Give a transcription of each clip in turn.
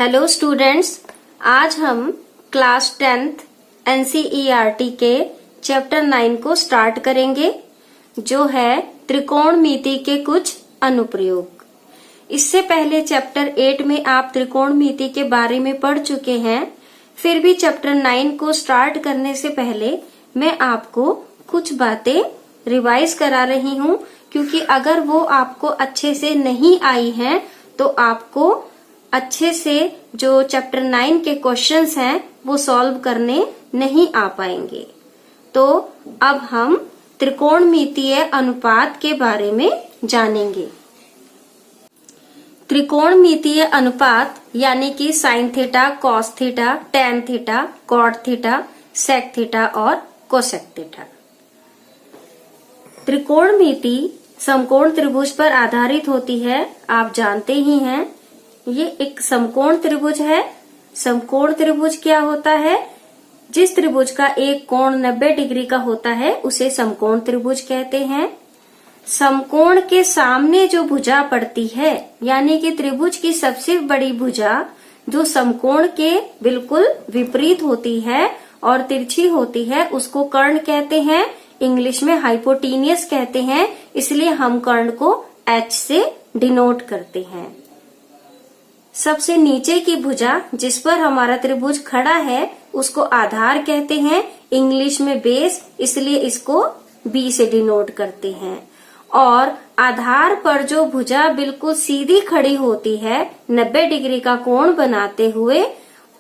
Hello students, आज हम class 10th NCERT के चैप्टर 9 को स्टार्ट करेंगे, जो है त्रिकोणमिति के कुछ अनुप्रयोग। इससे पहले चैप्टर 8 में आप त्रिकोणमिति के बारे में पढ़ चुके हैं। फिर भी चैप्टर 9 को स्टार्ट करने से पहले मैं आपको कुछ बातें रिवाइज करा रही हूँ, क्योंकि अगर वो आपको अच्छे से नहीं आई हैं तो आपको अच्छे से जो चैप्टर 9 के क्वेश्चंस हैं वो सॉल्व करने नहीं आ पाएंगे। तो अब हम त्रिकोणमितीय अनुपात के बारे में जानेंगे। त्रिकोणमितीय अनुपात यानी कि sine theta, cos theta, tan theta, cot theta, sec theta और कोसेक थीटा। त्रिकोणमिति समकोण त्रिभुज पर आधारित होती है, आप जानते ही हैं। ये एक समकोण त्रिभुज है। समकोण त्रिभुज क्या होता है? जिस त्रिभुज का एक कोण 90 डिग्री का होता है उसे समकोण त्रिभुज कहते हैं। समकोण के सामने जो भुजा पड़ती है, यानी कि त्रिभुज की सबसे बड़ी भुजा जो समकोण के बिल्कुल विपरीत होती है और तिरछी होती है, उसको कर्ण कहते हैं। इंग्लिश में हाइपोटेनियस कहते हैं, इसलिए हम कर्ण को H से डिनोट करते हैं। सबसे नीचे की भुजा जिस पर हमारा त्रिभुज खड़ा है उसको आधार कहते हैं, इंग्लिश में बेस, इसलिए इसको B से डिनोट करते हैं। और आधार पर जो भुजा बिल्कुल सीधी खड़ी होती है 90 डिग्री का कोण बनाते हुए,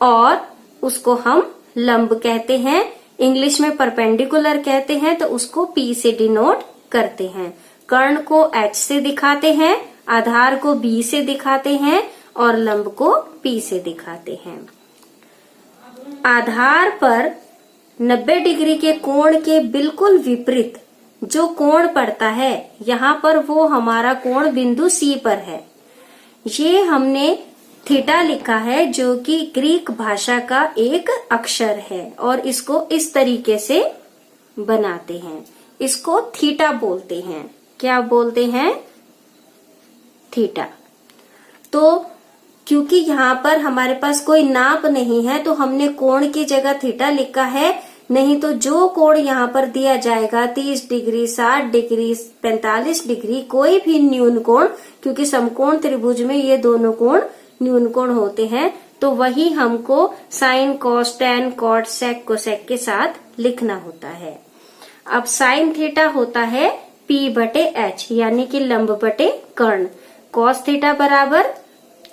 और उसको हम लंब कहते हैं, इंग्लिश में परपेंडिकुलर कहते हैं, तो उसको P से डिनोट करते हैं। कर्ण को H से दिखाते हैं, आधार को B से दिखाते हैं और लंब को P से दिखाते हैं। आधार पर 90 डिग्री के कोण के बिल्कुल विपरीत जो कोण पड़ता है, यहाँ पर वो हमारा कोण बिंदु C पर है। ये हमने थीटा लिखा है, जो कि ग्रीक भाषा का एक अक्षर है, और इसको इस तरीके से बनाते हैं। इसको थीटा बोलते हैं। क्या बोलते हैं? थीटा। तो क्योंकि यहाँ पर हमारे पास कोई नाप नहीं है तो हमने कोण की जगह थीटा लिखा है, नहीं तो जो कोण यहाँ पर दिया जाएगा 30 डिग्री, 60 डिग्री, 45 डिग्री, कोई भी न्यून कोण, क्योंकि समकोण त्रिभुज में ये दोनों कोण न्यून कोण होते हैं, तो वही हमको साइन, कॉस, टैन, कॉट, सेक, कोसेक के साथ लिखना होता है। अब साइन थीटा होता है P/H, यानी कि लंब बटे कर्ण। कॉस थीटा बराबर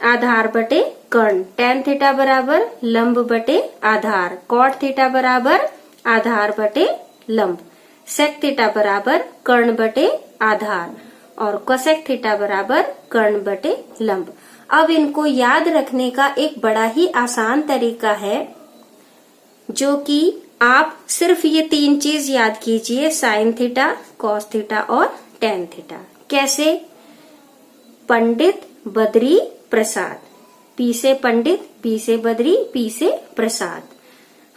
आधार बटे कर्ण। टैन थीटा बराबर लंब बटे आधार। कॉट थीटा बराबर आधार बटे लंब। सेक थीटा बराबर कर्ण बटे आधार और कोसेक थीटा बराबर कर्ण बटे लंब। अब इनको याद रखने का एक बड़ा ही आसान तरीका है, जो कि आप सिर्फ ये 3 चीज याद कीजिए, साइन थीटा, कॉस थीटा और टैन थीटा। कैसे? पंडित, बद्री, प्रसाद। P से पंडित, B से बद्री, P से प्रसाद।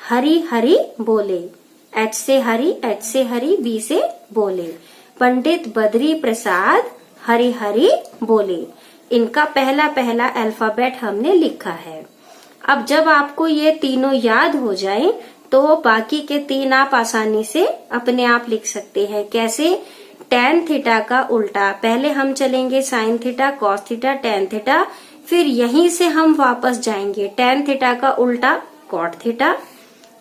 हरि हरि बोले, H से हरि, H से हरि, B से बोले। पंडित, बद्री, प्रसाद, हरि हरि बोले। इनका पहला पहला अल्फाबेट हमने लिखा है। अब जब आपको ये तीनों याद हो जाएं, तो बाकी के 3 आप आसानी से अपने आप लिख सकते हैं। कैसे? टैन थीटा का उल्टा, पहले हम चलेंगे sign theta, cos theta, tan theta, फिर यहीं से हम वापस जाएंगे। टैन थीटा का उल्टा कॉट थीटा,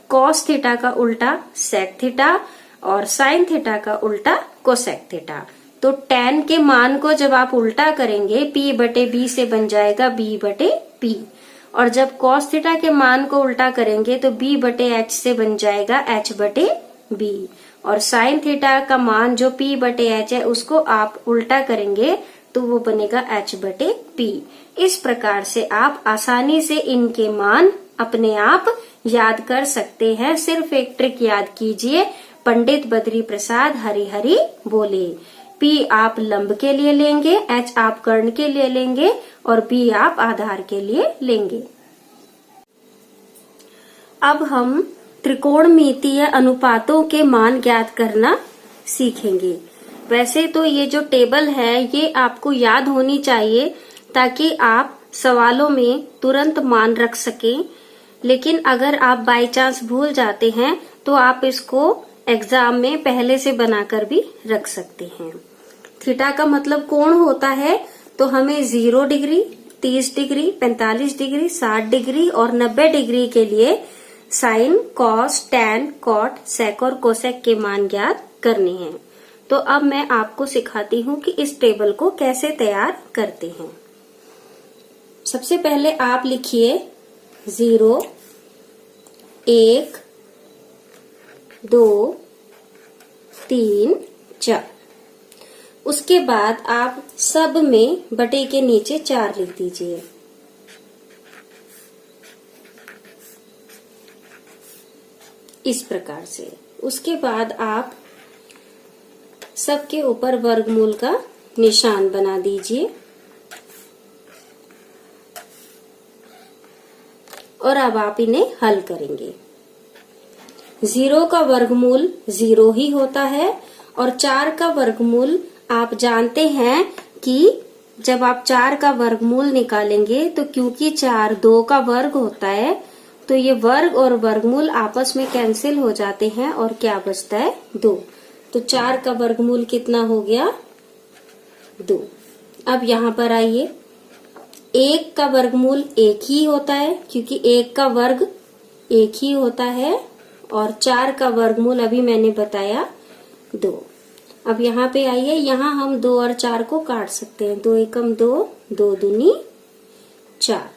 कॉस थीटा का उल्टा सेक थीटा और साइन थीटा का उल्टा कोसेक थीटा। तो टैन के मान को जब आप उल्टा करेंगे, P/B से बन जाएगा B/P, और जब कॉस थीटा के मान को उल्टा करेंगे तो B/H से बन जाएगा H/B, और साइन थीटा का मान जो P/H है उसको आप उल्टा करेंगे तो वो बनेगा H/P। इस प्रकार से आप आसानी से इनके मान अपने आप याद कर सकते हैं। सिर्फ एक ट्रिक याद कीजिए, पंडित, बद्री, प्रसाद, हरि हरि बोले। P आप लंब के लिए लेंगे, H आप कर्ण के लिए लेंगे और B आप आधार के लिए लेंगे। अब हम त्रिकोणमितीय अनुपातों के मान ज्ञात करना सीखेंगे। वैसे तो ये जो टेबल है ये आपको याद होनी चाहिए, ताकि आप सवालों में तुरंत मान रख सकें, लेकिन अगर आप बाय चांस भूल जाते हैं तो आप इसको एग्जाम में पहले से बनाकर भी रख सकते हैं। थीटा का मतलब कोण होता है, तो हमें 0 डिग्री, 30 डिग्री, 45 डिग्री, 60 डिग्री और 90 डिग्री के लिए साइन, कॉस, टैन, कॉट, सेक और कोसेक के मान ज्ञात करने हैं। तो अब मैं आपको सिखाती हूँ कि इस टेबल को कैसे तैयार करते हैं। सबसे पहले आप लिखिए 0, 1, 2, 3, 4। उसके बाद आप सब में बटे के नीचे 4 लिख दीजिए। इस प्रकार से। उसके बाद आप सबके ऊपर वर्गमूल का निशान बना दीजिए और अब आप इन्हें हल करेंगे। 0 का वर्गमूल 0 ही होता है और 4 का वर्गमूल आप जानते हैं कि जब आप 4 का वर्गमूल निकालेंगे तो क्योंकि 4 2 का वर्ग होता है, तो ये वर्ग और वर्गमूल आपस में कैंसिल हो जाते हैं और क्या बचता है 2। तो 4 का वर्गमूल कितना हो गया 2। अब यहाँ पर आइए, 1 का वर्गमूल 1 ही होता है क्योंकि 1 का वर्ग 1 ही होता है और 4 का वर्गमूल अभी मैंने बताया 2। अब यहाँ पे आइए, यहाँ हम 2 और 4 को काट सकते हैं। 2 एकम 2, 2 दूनी 4।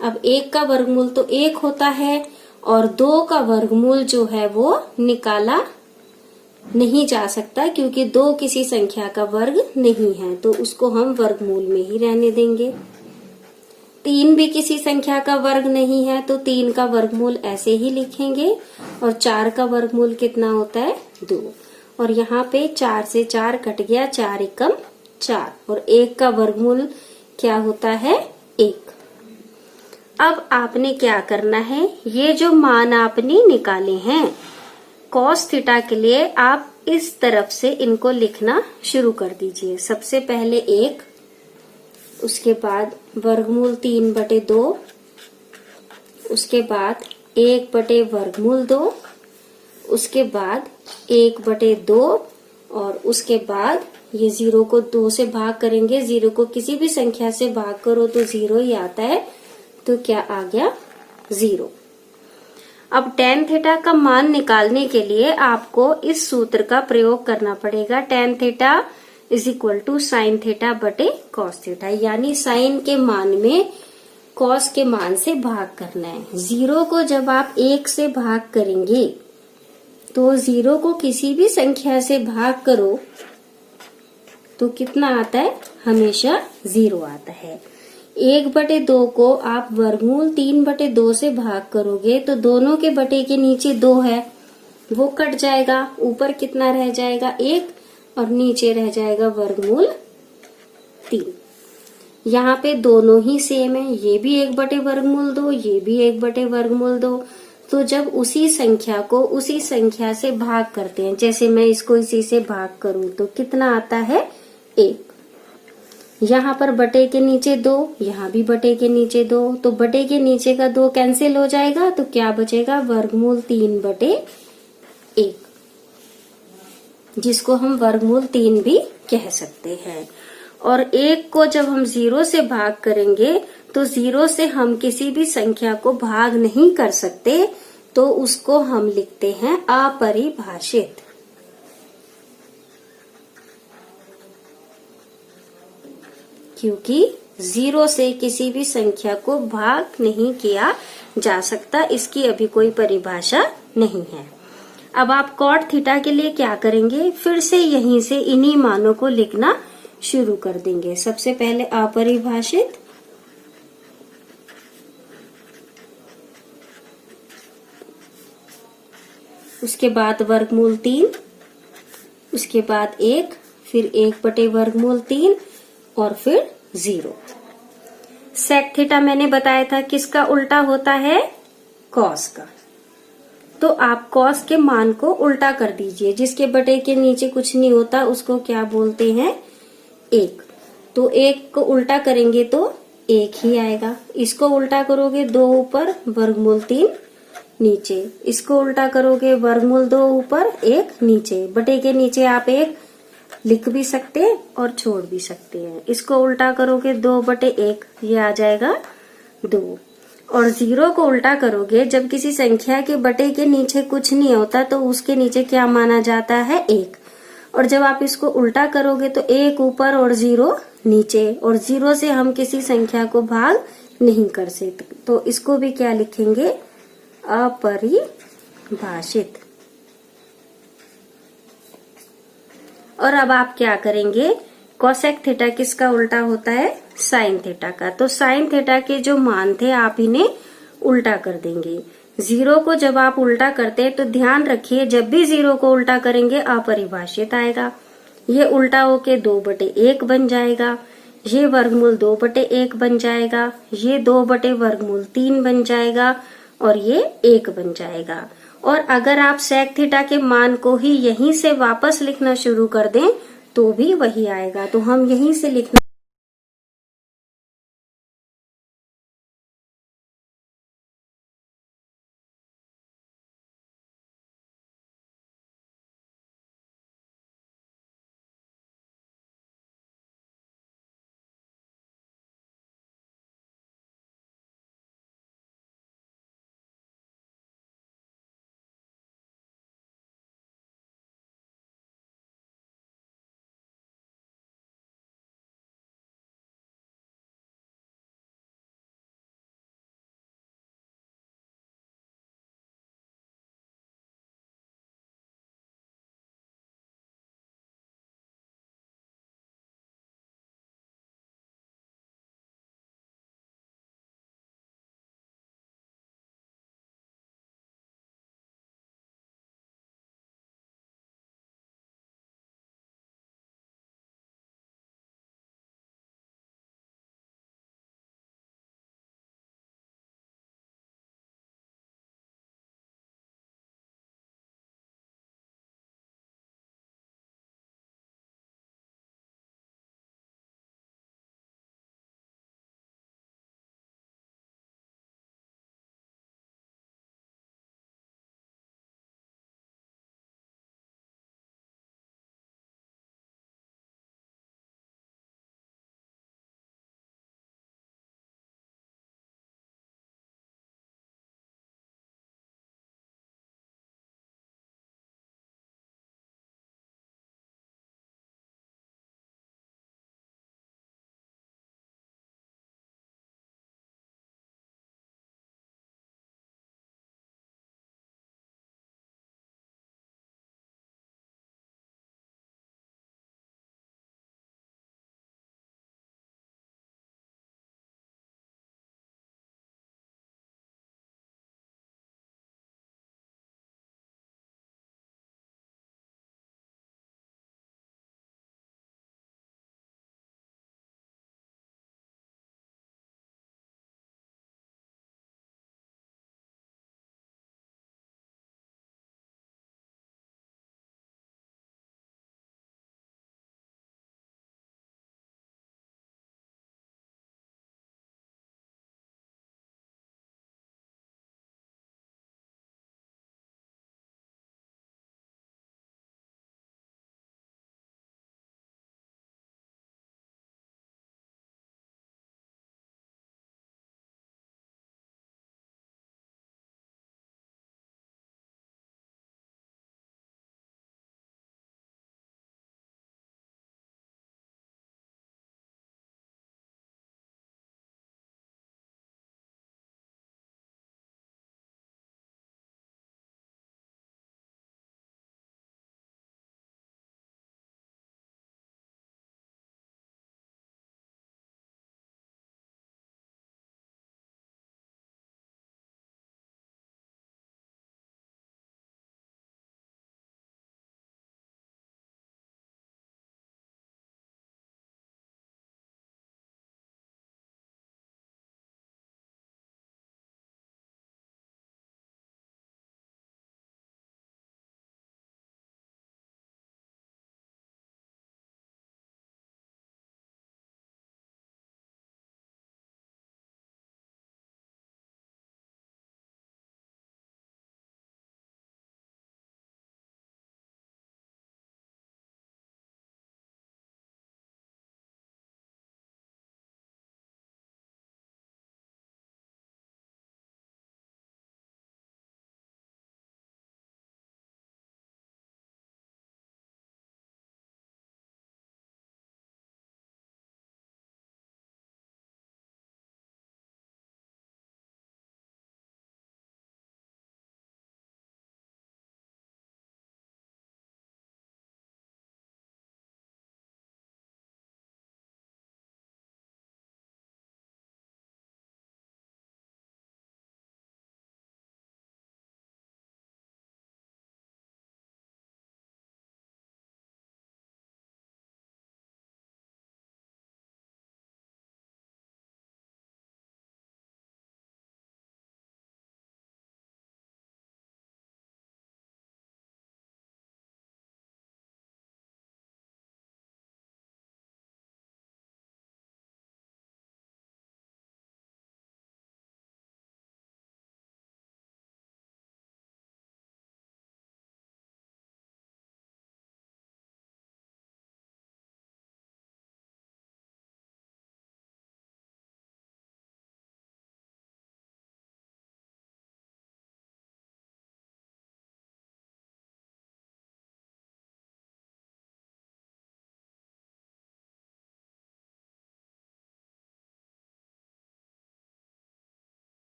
अब 1 का वर्गमूल तो 1 होता है और 2 का वर्गमूल जो है वो निकाला नहीं जा सकता क्योंकि 2 किसी संख्या का वर्ग नहीं है, तो उसको हम वर्गमूल में ही रहने देंगे। 3 भी किसी संख्या का वर्ग नहीं है, तो 3 का वर्गमूल ऐसे ही लिखेंगे और 4 का वर्गमूल कितना होता है 2। और यहाँ पे 4 से 4 कट गया, 4 एकम 4 और 1 का वर्गमूल क्या होता है 1। अब आपने क्या करना है, ये जो मान आपने निकाले हैं कॉस थीटा के लिए, आप इस तरफ से इनको लिखना शुरू कर दीजिए। सबसे पहले 1, उसके बाद वर्गमूल 3/2, उसके बाद 1/2, उसके बाद 1/2 और उसके बाद ये 0 को 2 से भाग करेंगे। 0 को किसी भी संख्या से भाग करो तो 0 ही आता है, तो क्या आ गया 0। अब tan थीटा का मान निकालने के लिए आपको इस सूत्र का प्रयोग करना पड़ेगा। tan थीटा = sin थीटा बटे cos थीटा, यानी sin के मान में cos के मान से भाग करना है। 0 को जब आप 1 से भाग करेंगे तो 0 को किसी भी संख्या से भाग करो तो कितना आता है, हमेशा 0 आता है। 1/2 को आप वर्गमूल 3/2 से भाग करोगे तो दोनों के बटे के नीचे 2 है, वो कट जाएगा। ऊपर कितना रह जाएगा 1 और नीचे रह जाएगा वर्गमूल 3। यहाँ पे दोनों ही सेम है, ये भी 1/2, ये भी 1/2। तो जब उसी संख्या को उसी संख्या से भाग करते हैं, जैसे मैं इसको इसी से भाग करूं तो कितना आता है 1। यहाँ पर बटे के नीचे 2, यहाँ भी बटे के नीचे 2, तो बटे के नीचे का 2 कैंसिल हो जाएगा, तो क्या बचेगा वर्गमूल 3/1, जिसको हम वर्गमूल 3 भी कह सकते हैं। और 1 को जब हम 0 से भाग करेंगे तो 0 से हम किसी भी संख्या को भाग नहीं कर सकते, तो उसको हम लिखते हैं अपरिभाषित। क्योंकि 0 से किसी भी संख्या को भाग नहीं किया जा सकता, इसकी अभी कोई परिभाषा नहीं है। अब आप cot थीटा के लिए क्या करेंगे, फिर से यहीं से इन्हीं मानों को लिखना शुरू कर देंगे। सबसे पहले अपरिभाषित, उसके बाद वर्गमूल 3, उसके बाद 1, फिर 1/3 और फिर 0। सेक थीटा मैंने बताया था किसका उल्टा होता है, कॉस का। तो आप कॉस के मान को उल्टा कर दीजिए, जिसके बटे के नीचे कुछ नहीं होता उसको क्या बोलते हैं 1। तो 1 को उल्टा करेंगे तो एक ही आएगा। इसको उल्टा करोगे 2 ऊपर वर्गमूल 3 नीचे, इसको उल्टा करोगे वर्गमूल 2 ऊपर 1 नीचे। बटे के नीचे आप 1 लिख भी सकते हैं और छोड़ भी सकते हैं। इसको उल्टा करोगे 2 बटे 1, ये आ जाएगा 2। और 0 को उल्टा करोगे, जब किसी संख्या के बटे के नीचे कुछ नहीं होता तो उसके नीचे क्या माना जाता है? 1। और जब आप इसको उल्टा करोगे तो 1 ऊपर और 0 नीचे, और 0 से हम किसी संख्या को भाग नहीं कर सकते, तो इसको भी क्या लिखेंगे? अपरिभाषित। और अब आप क्या करेंगे? कोसेक थीटा किसका उल्टा होता है? साइन थीटा का। तो साइन थीटा के जो मान थे आप इन्हें उल्टा कर देंगे। 0 को जब आप उल्टा करते हैं तो ध्यान रखिए, जब भी 0 को उल्टा करेंगे अपरिभाषित आएगा। ये उल्टा होके 2 बटे 1 बन जाएगा, ये वर्गमूल 2 बटे 1 बन जाएगा, ये 2 बटे वर्गमूल 3 बन जाएगा, और ये 1 बन जाएगा। और अगर आप सेक थीटा के मान को ही यहीं से वापस लिखना शुरू कर दें तो भी वही आएगा। तो हम यहीं से लिखना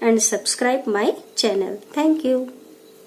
and subscribe my channel. Thank you.